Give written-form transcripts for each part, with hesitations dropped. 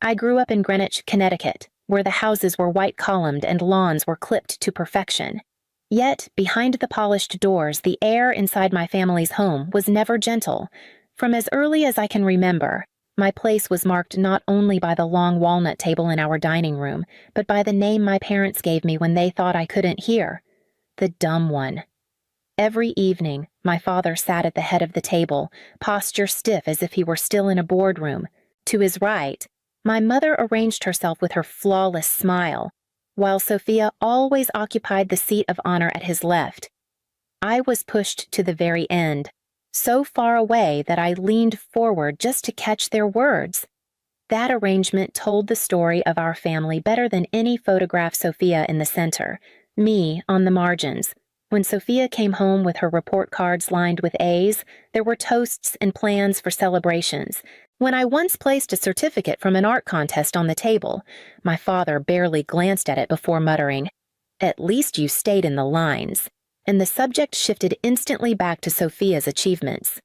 I grew up in Greenwich, Connecticut, where the houses were white-columned and lawns were clipped to perfection. Yet, behind the polished doors, the air inside my family's home was never gentle. From as early as I can remember, my place was marked not only by the long walnut table in our dining room, but by the name my parents gave me when they thought I couldn't hear: the dumb one. Every evening, my father sat at the head of the table, posture stiff as if he were still in a boardroom. To his right, my mother arranged herself with her flawless smile, while Sophia always occupied the seat of honor at his left. I was pushed to the very end, so far away that I leaned forward just to catch their words. That arrangement told the story of our family better than any photograph. Sophia in the center, me on the margins. When Sophia came home with her report cards lined with A's, there were toasts and plans for celebrations. When I once placed a certificate from an art contest on the table, my father barely glanced at it before muttering, "At least you stayed in the lines," and the subject shifted instantly back to Sophia's achievements.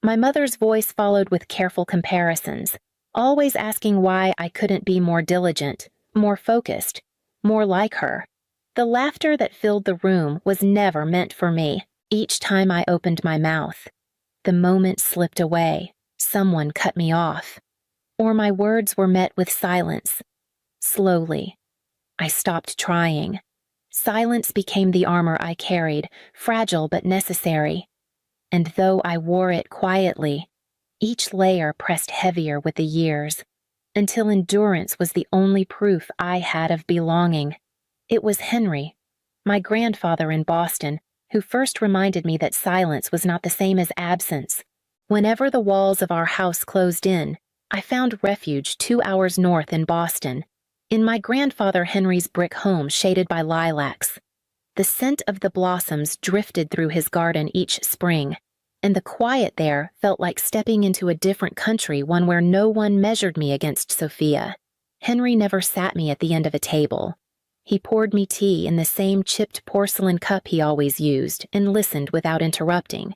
My mother's voice followed with careful comparisons, always asking why I couldn't be more diligent, more focused, more like her. The laughter that filled the room was never meant for me. Each time I opened my mouth, the moment slipped away. Someone cut me off, or my words were met with silence. Slowly, I stopped trying. Silence became the armor I carried, fragile but necessary. And though I wore it quietly, each layer pressed heavier with the years, until endurance was the only proof I had of belonging. It was Henry, my grandfather in Boston, who first reminded me that silence was not the same as absence. Whenever the walls of our house closed in, I found refuge 2 hours north in Boston, in my grandfather Henry's brick home shaded by lilacs. The scent of the blossoms drifted through his garden each spring, and the quiet there felt like stepping into a different country, one where no one measured me against Sophia. Henry never sat me at the end of a table. He poured me tea in the same chipped porcelain cup he always used and listened without interrupting.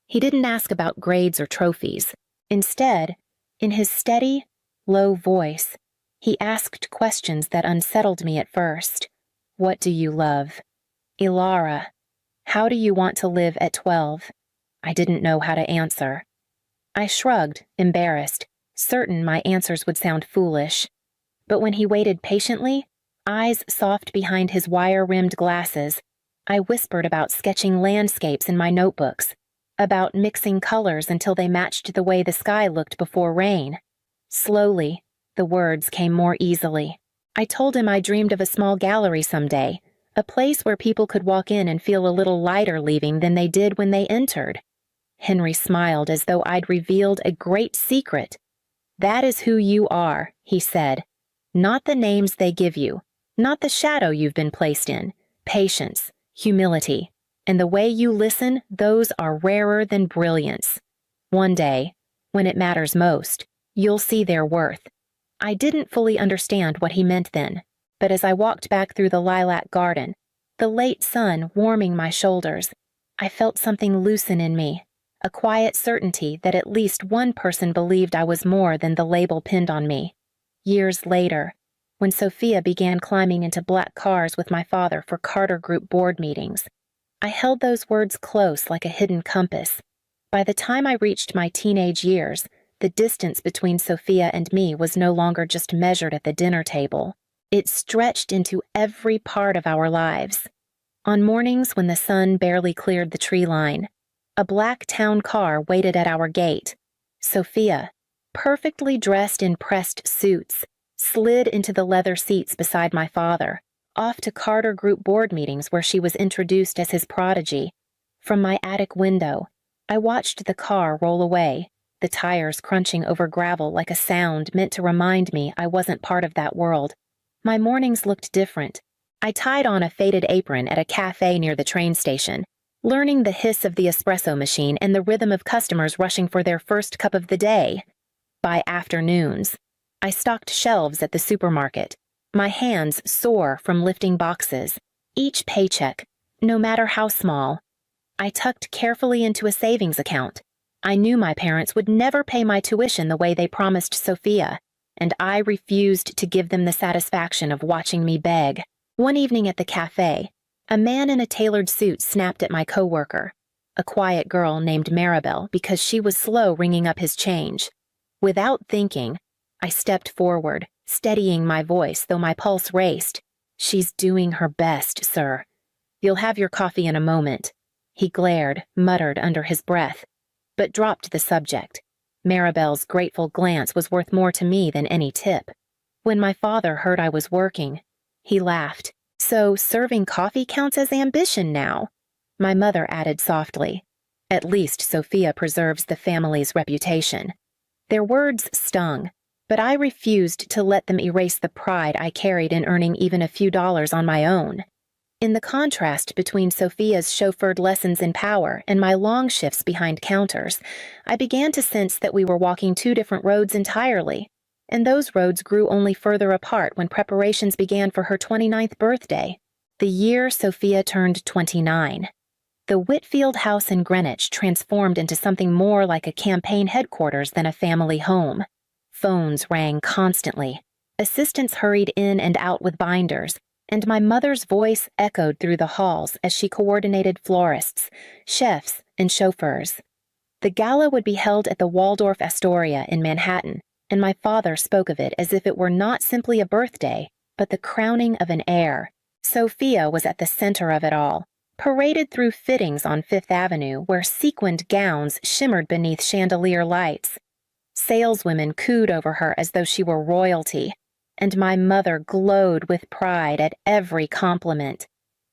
He didn't ask about grades or trophies. Instead, in his steady, low voice, he asked questions that unsettled me at first. What do you love? Ilara, how do you want to live at 12? I didn't know how to answer. I shrugged, embarrassed, certain my answers would sound foolish. But when he waited patiently, eyes soft behind his wire-rimmed glasses, I whispered about sketching landscapes in my notebooks, about mixing colors until they matched the way the sky looked before rain. Slowly, the words came more easily. I told him I dreamed of a small gallery someday, a place where people could walk in and feel a little lighter leaving than they did when they entered. Henry smiled as though I'd revealed a great secret. That is who you are, he said. Not the names they give you, not the shadow you've been placed in. Patience, humility, and the way you listen, those are rarer than brilliance. One day, when it matters most, you'll see their worth. I didn't fully understand what he meant then, but as I walked back through the lilac garden, the late sun warming my shoulders, I felt something loosen in me, a quiet certainty that at least one person believed I was more than the label pinned on me. Years later, when Sophia began climbing into black cars with my father for Carter Group board meetings, I held those words close like a hidden compass. By the time I reached my teenage years, the distance between Sophia and me was no longer just measured at the dinner table. It stretched into every part of our lives. On mornings when the sun barely cleared the tree line, a black town car waited at our gate. Sophia, perfectly dressed in pressed suits, slid into the leather seats beside my father, off to Carter Group board meetings where she was introduced as his prodigy. From my attic window, I watched the car roll away, the tires crunching over gravel like a sound meant to remind me I wasn't part of that world. My mornings looked different. I tied on a faded apron at a cafe near the train station, learning the hiss of the espresso machine and the rhythm of customers rushing for their first cup of the day. By afternoons, I stocked shelves at the supermarket, my hands sore from lifting boxes. Each paycheck, no matter how small, I tucked carefully into a savings account. I knew my parents would never pay my tuition the way they promised Sophia, and I refused to give them the satisfaction of watching me beg. One evening at the cafe, a man in a tailored suit snapped at my coworker, a quiet girl named Maribel, because she was slow ringing up his change. Without thinking, I stepped forward, steadying my voice though my pulse raced. "She's doing her best, sir. You'll have your coffee in a moment." He glared, muttered under his breath, but dropped the subject. Maribel's grateful glance was worth more to me than any tip. When my father heard I was working, he laughed. "So serving coffee counts as ambition now?" My mother added softly. "At least Sophia preserves the family's reputation." Their words stung, but I refused to let them erase the pride I carried in earning even a few dollars on my own. In the contrast between Sophia's chauffeured lessons in power and my long shifts behind counters, I began to sense that we were walking two different roads entirely, and those roads grew only further apart when preparations began for her 29th birthday, the year Sophia turned 29. The Whitfield house in Greenwich transformed into something more like a campaign headquarters than a family home. Phones rang constantly. Assistants hurried in and out with binders, and my mother's voice echoed through the halls as she coordinated florists, chefs, and chauffeurs. The gala would be held at the Waldorf Astoria in Manhattan, and my father spoke of it as if it were not simply a birthday, but the crowning of an heir. Sophia was at the center of it all, paraded through fittings on Fifth Avenue where sequined gowns shimmered beneath chandelier lights. Saleswomen cooed over her as though she were royalty, and my mother glowed with pride at every compliment.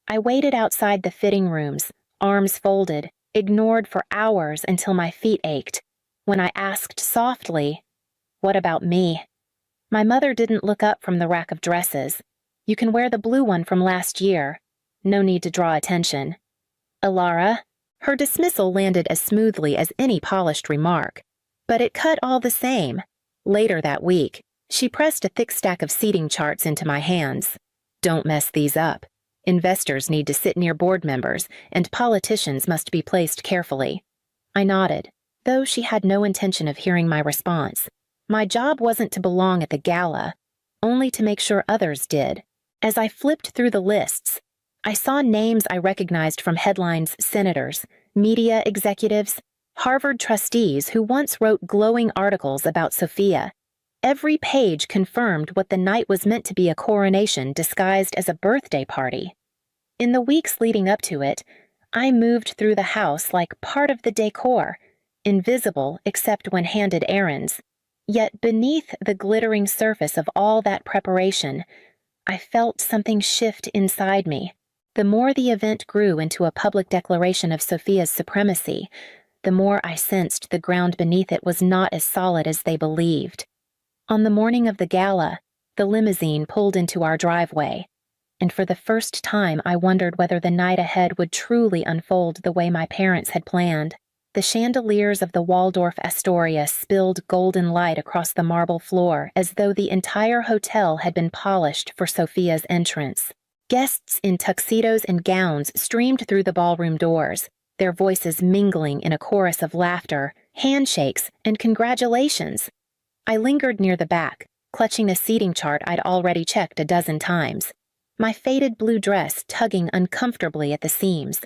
I waited outside the fitting rooms, arms folded, ignored for hours until my feet ached. When I asked softly, "What about me?" my mother didn't look up from the rack of dresses. "You can wear the blue one from last year. No need to draw attention." "Alara?" Her dismissal landed as smoothly as any polished remark, but it cut all the same. Later that week, she pressed a thick stack of seating charts into my hands. "Don't mess these up. Investors need to sit near board members, and politicians must be placed carefully." I nodded, though she had no intention of hearing my response. My job wasn't to belong at the gala, only to make sure others did. As I flipped through the lists, I saw names I recognized from headlines: senators, media executives, Harvard trustees who once wrote glowing articles about Sophia. Every page confirmed what the night was meant to be: a coronation disguised as a birthday party. In the weeks leading up to it, I moved through the house like part of the decor, invisible except when handed errands. Yet beneath the glittering surface of all that preparation, I felt something shift inside me. The more the event grew into a public declaration of Sophia's supremacy, the more I sensed the ground beneath it was not as solid as they believed. On the morning of the gala, the limousine pulled into our driveway, and for the first time I wondered whether the night ahead would truly unfold the way my parents had planned. The chandeliers of the Waldorf Astoria spilled golden light across the marble floor as though the entire hotel had been polished for Sophia's entrance. Guests in tuxedos and gowns streamed through the ballroom doors, their voices mingling in a chorus of laughter, handshakes, and congratulations. I lingered near the back, clutching a seating chart I'd already checked a dozen times, my faded blue dress tugging uncomfortably at the seams.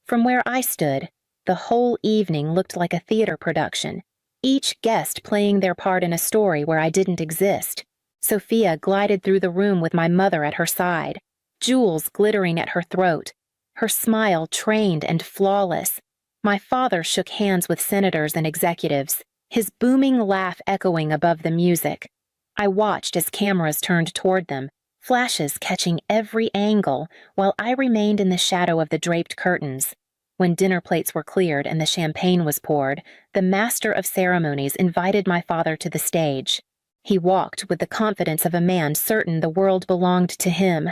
From where I stood, the whole evening looked like a theater production, each guest playing their part in a story where I didn't exist. Sophia glided through the room with my mother at her side, jewels glittering at her throat, her smile trained and flawless. My father shook hands with senators and executives, his booming laugh echoing above the music. I watched as cameras turned toward them, flashes catching every angle, while I remained in the shadow of the draped curtains. When dinner plates were cleared and the champagne was poured, the master of ceremonies invited my father to the stage. He walked with the confidence of a man certain the world belonged to him.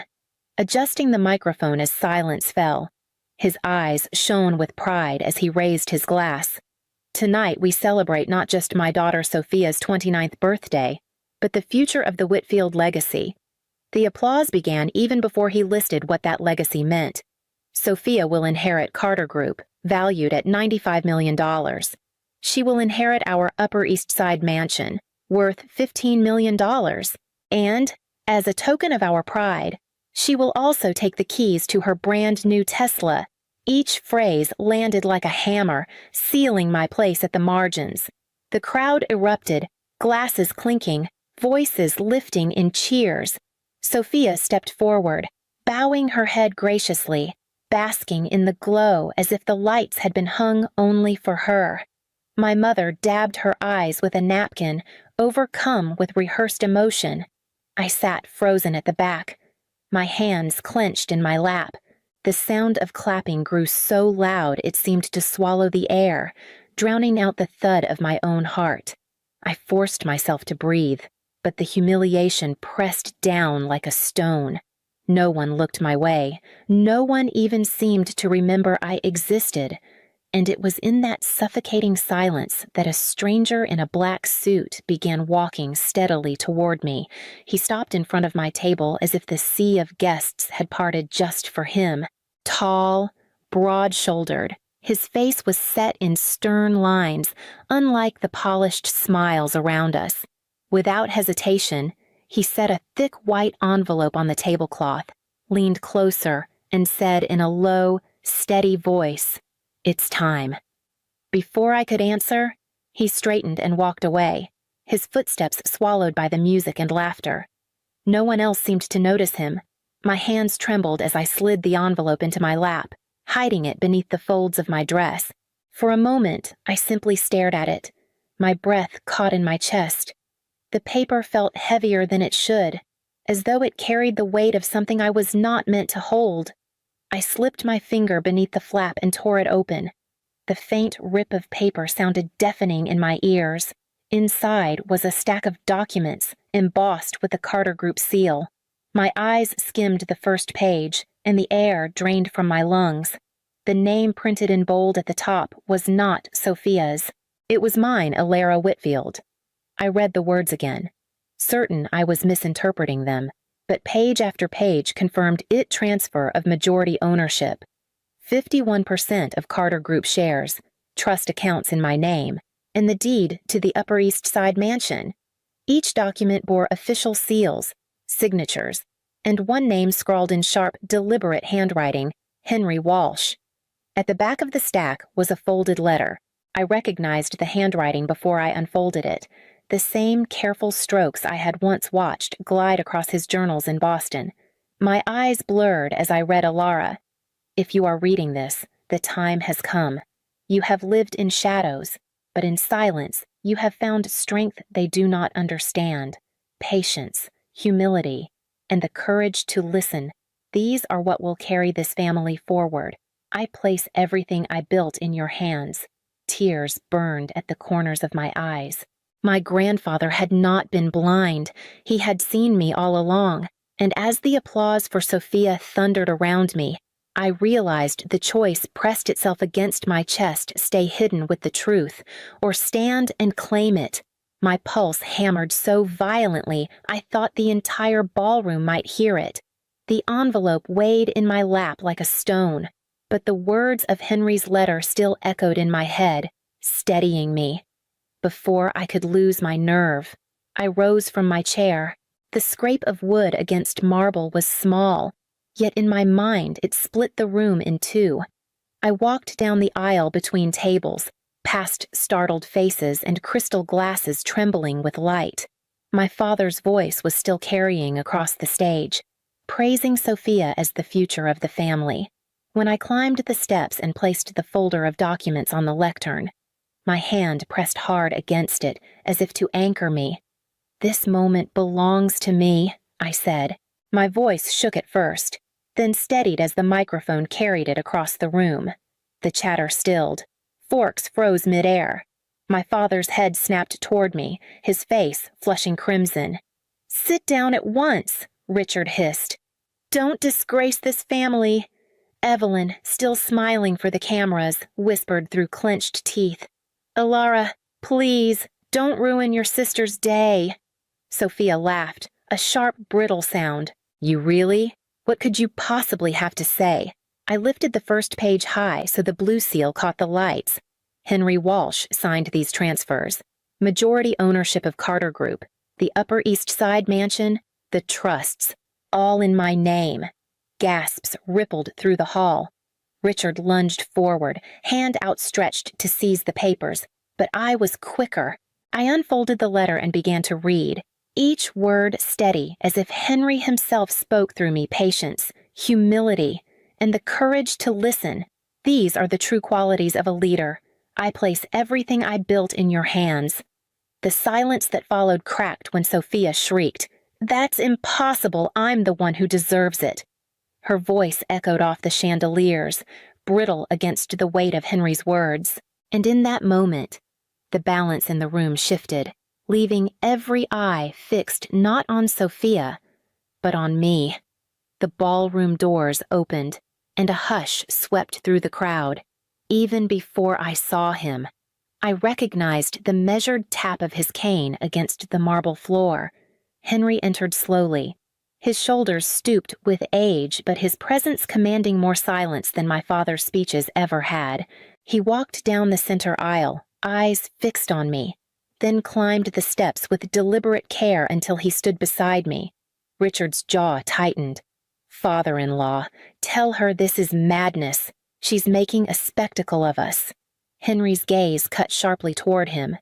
Adjusting the microphone as silence fell, his eyes shone with pride as he raised his glass. "Tonight we celebrate not just my daughter Sophia's 29th birthday, but the future of the Whitfield legacy." The applause began even before he listed what that legacy meant. "Sophia will inherit Carter Group, valued at $95 million. She will inherit our Upper East Side mansion, worth $15 million. And, as a token of our pride, she will also take the keys to her brand new Tesla. Each phrase landed like a hammer, sealing my place at the margins. The crowd erupted, glasses clinking, voices lifting in cheers. Sophia stepped forward, bowing her head graciously, basking in the glow as if the lights had been hung only for her. My mother dabbed her eyes with a napkin, overcome with rehearsed emotion. I sat frozen at the back, my hands clenched in my lap. The sound of clapping grew so loud it seemed to swallow the air, drowning out the thud of my own heart. I forced myself to breathe, but the humiliation pressed down like a stone. No one looked my way. No one even seemed to remember I existed. And it was in that suffocating silence that a stranger in a black suit began walking steadily toward me. He stopped in front of my table as if the sea of guests had parted just for him. Tall, broad-shouldered, his face was set in stern lines, unlike the polished smiles around us. Without hesitation, he set a thick white envelope on the tablecloth, leaned closer, and said in a low, steady voice, "It's time." Before I could answer, he straightened and walked away, his footsteps swallowed by the music and laughter. No one else seemed to notice him. My hands trembled as I slid the envelope into my lap, hiding it beneath the folds of my dress. For a moment, I simply stared at it, my breath caught in my chest. The paper felt heavier than it should, as though it carried the weight of something I was not meant to hold. I slipped my finger beneath the flap and tore it open. The faint rip of paper sounded deafening in my ears. Inside was a stack of documents embossed with the Carter Group seal. My eyes skimmed the first page, and the air drained from my lungs. The name printed in bold at the top was not Sophia's. It was mine, Alara Whitfield. I read the words again, certain I was misinterpreting them, but page after page confirmed its transfer of majority ownership. 51% of Carter Group shares, trust accounts in my name, and the deed to the Upper East Side mansion. Each document bore official seals, signatures, and one name scrawled in sharp, deliberate handwriting, Henry Walsh. At the back of the stack was a folded letter. I recognized the handwriting before I unfolded it, the same careful strokes I had once watched glide across his journals in Boston. My eyes blurred as I read Alara. If you are reading this, the time has come. You have lived in shadows, but in silence you have found strength they do not understand, patience, humility, and the courage to listen. These are what will carry this family forward. I place everything I built in your hands. Tears burned at the corners of my eyes. My grandfather had not been blind. He had seen me all along, and as the applause for Sophia thundered around me, I realized the choice pressed itself against my chest: stay hidden with the truth, or stand and claim it. My pulse hammered so violently I thought the entire ballroom might hear it. The envelope weighed in my lap like a stone, but the words of Henry's letter still echoed in my head, steadying me. Before I could lose my nerve, I rose from my chair. The scrape of wood against marble was small, yet in my mind it split the room in two. I walked down the aisle between tables, past startled faces and crystal glasses trembling with light. My father's voice was still carrying across the stage, praising Sophia as the future of the family. When I climbed the steps and placed the folder of documents on the lectern, my hand pressed hard against it as if to anchor me. "This moment belongs to me," I said. My voice shook at first, then steadied as the microphone carried it across the room. The chatter stilled. Forks froze midair. My father's head snapped toward me, his face flushing crimson. "Sit down at once," Richard hissed. "Don't disgrace this family." Evelyn, still smiling for the cameras, whispered through clenched teeth, "Alara, please, don't ruin your sister's day." Sophia laughed, a sharp, brittle sound. "You really? What could you possibly have to say?" I lifted the first page high so the blue seal caught the lights. Henry Walsh signed these transfers. Majority ownership of Carter Group, the Upper East Side mansion, the trusts, all in my name. Gasps rippled through the hall. Richard lunged forward, hand outstretched to seize the papers, but I was quicker. I unfolded the letter and began to read, each word steady, as if Henry himself spoke through me. Patience, humility, and the courage to listen. These are the true qualities of a leader. I place everything I built in your hands. The silence that followed cracked when Sophia shrieked, "That's impossible. I'm the one who deserves it." Her voice echoed off the chandeliers, brittle against the weight of Henry's words. And in that moment, the balance in the room shifted, leaving every eye fixed not on Sophia, but on me. The ballroom doors opened, and a hush swept through the crowd. Even before I saw him, I recognized the measured tap of his cane against the marble floor. Henry entered slowly, his shoulders stooped with age, but his presence commanding more silence than my father's speeches ever had. He walked down the center aisle, eyes fixed on me, then climbed the steps with deliberate care until he stood beside me. Richard's jaw tightened. "Father-in-law, tell her this is madness. She's making a spectacle of us." Henry's gaze cut sharply toward him.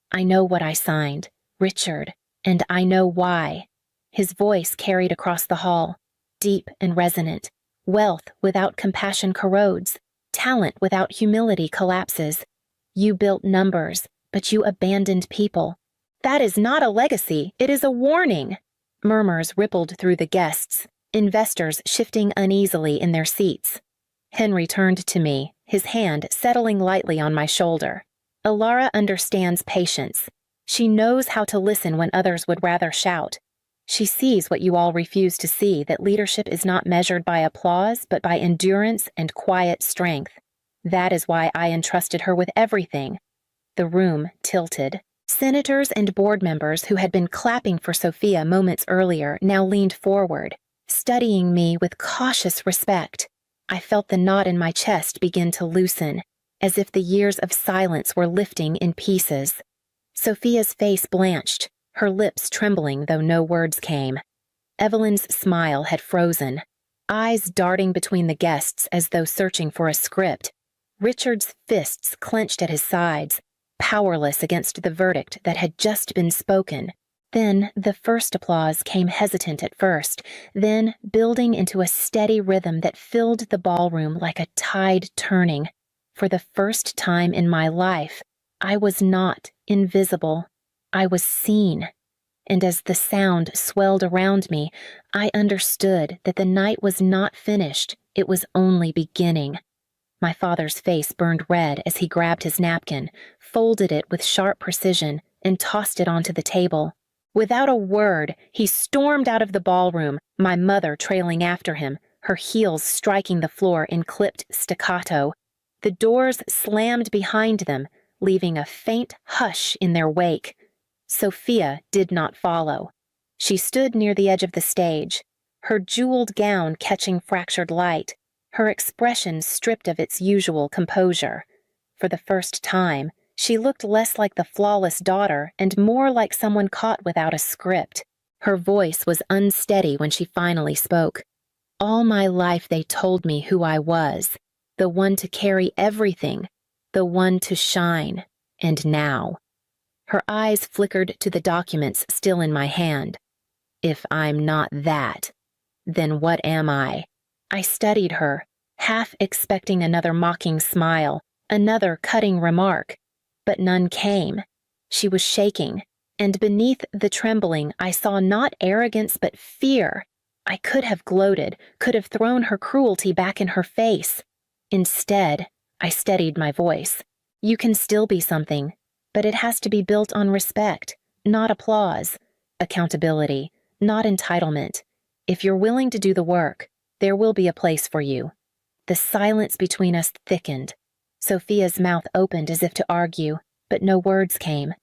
"I know what I signed, Richard, and I know why." His voice carried across the hall, deep and resonant. "Wealth without compassion corrodes. Talent without humility collapses. You built numbers, but you abandoned people. That is not a legacy, it is a warning." Murmurs rippled through the guests, investors shifting uneasily in their seats. Henry turned to me, his hand settling lightly on my shoulder. "Alara understands patience. She knows how to listen when others would rather shout. She sees what you all refuse to see, that leadership is not measured by applause, but by endurance and quiet strength. That is why I entrusted her with everything." The room tilted. Senators and board members who had been clapping for Sophia moments earlier now leaned forward, studying me with cautious respect. I felt the knot in my chest begin to loosen, as if the years of silence were lifting in pieces. Sophia's face blanched, her lips trembling though no words came. Evelyn's smile had frozen, eyes darting between the guests as though searching for a script. Richard's fists clenched at his sides, powerless against the verdict that had just been spoken. Then the first applause came hesitant at first, then building into a steady rhythm that filled the ballroom like a tide turning. For the first time in my life, I was not invisible. I was seen. And as the sound swelled around me, I understood that the night was not finished, it was only beginning. My father's face burned red as he grabbed his napkin, folded it with sharp precision, and tossed it onto the table. Without a word, he stormed out of the ballroom, my mother trailing after him, her heels striking the floor in clipped staccato. The doors slammed behind them, leaving a faint hush in their wake. Sophia did not follow. She stood near the edge of the stage, her jeweled gown catching fractured light, her expression stripped of its usual composure. For the first time, she looked less like the flawless daughter and more like someone caught without a script. Her voice was unsteady when she finally spoke. "All my life they told me who I was, the one to carry everything, the one to shine, and now." Her eyes flickered to the documents still in my hand. "If I'm not that, then what am I?" I studied her, half expecting another mocking smile, another cutting remark, but none came. She was shaking, and beneath the trembling I saw not arrogance but fear. I could have gloated, could have thrown her cruelty back in her face. Instead, I steadied my voice. "You can still be something, but it has to be built on respect, not applause. Accountability, not entitlement. If you're willing to do the work, there will be a place for you." The silence between us thickened. Sophia's mouth opened as if to argue, but no words came.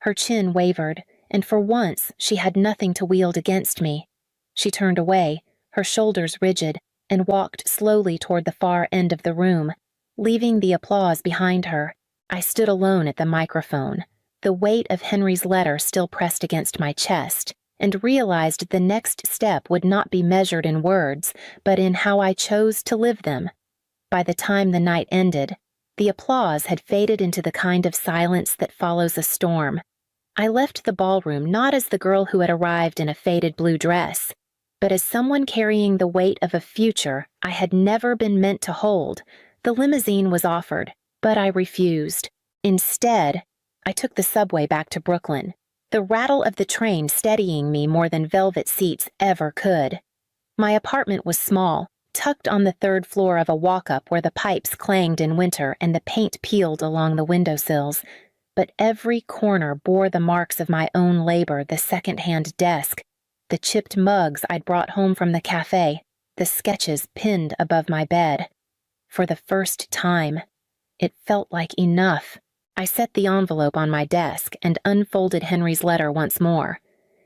Her chin wavered, and for once she had nothing to wield against me. She turned away, her shoulders rigid, and walked slowly toward the far end of the room, leaving the applause behind her. I stood alone at the microphone, the weight of Henry's letter still pressed against my chest, and realized the next step would not be measured in words, but in how I chose to live them. By the time the night ended, the applause had faded into the kind of silence that follows a storm. I left the ballroom not as the girl who had arrived in a faded blue dress, but as someone carrying the weight of a future I had never been meant to hold. The limousine was offered, but I refused. Instead, I took the subway back to Brooklyn, the rattle of the train steadying me more than velvet seats ever could. My apartment was small, tucked on the third floor of a walk-up where the pipes clanged in winter and the paint peeled along the windowsills, but every corner bore the marks of my own labor: the second-hand desk, the chipped mugs I'd brought home from the cafe, the sketches pinned above my bed. For the first time, it felt like enough. I set the envelope on my desk and unfolded Henry's letter once more.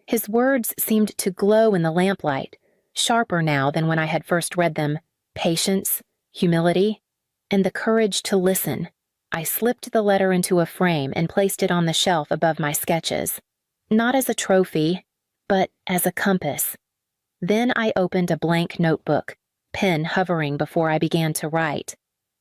His words seemed to glow in the lamplight, sharper now than when I had first read them: patience, humility, and the courage to listen. I slipped the letter into a frame and placed it on the shelf above my sketches, not as a trophy, but as a compass. Then I opened a blank notebook, pen hovering before I began to write.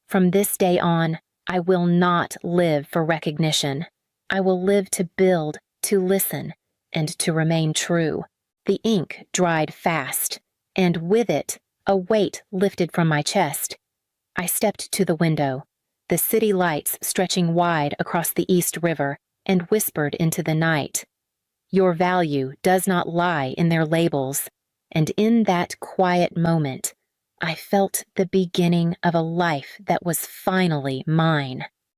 From this day on, I will not live for recognition. I will live to build, to listen, and to remain true. The ink dried fast, and with it, a weight lifted from my chest. I stepped to the window, the city lights stretching wide across the East River, and whispered into the night. Your value does not lie in their labels, and in that quiet moment, I felt the beginning of a life that was finally mine.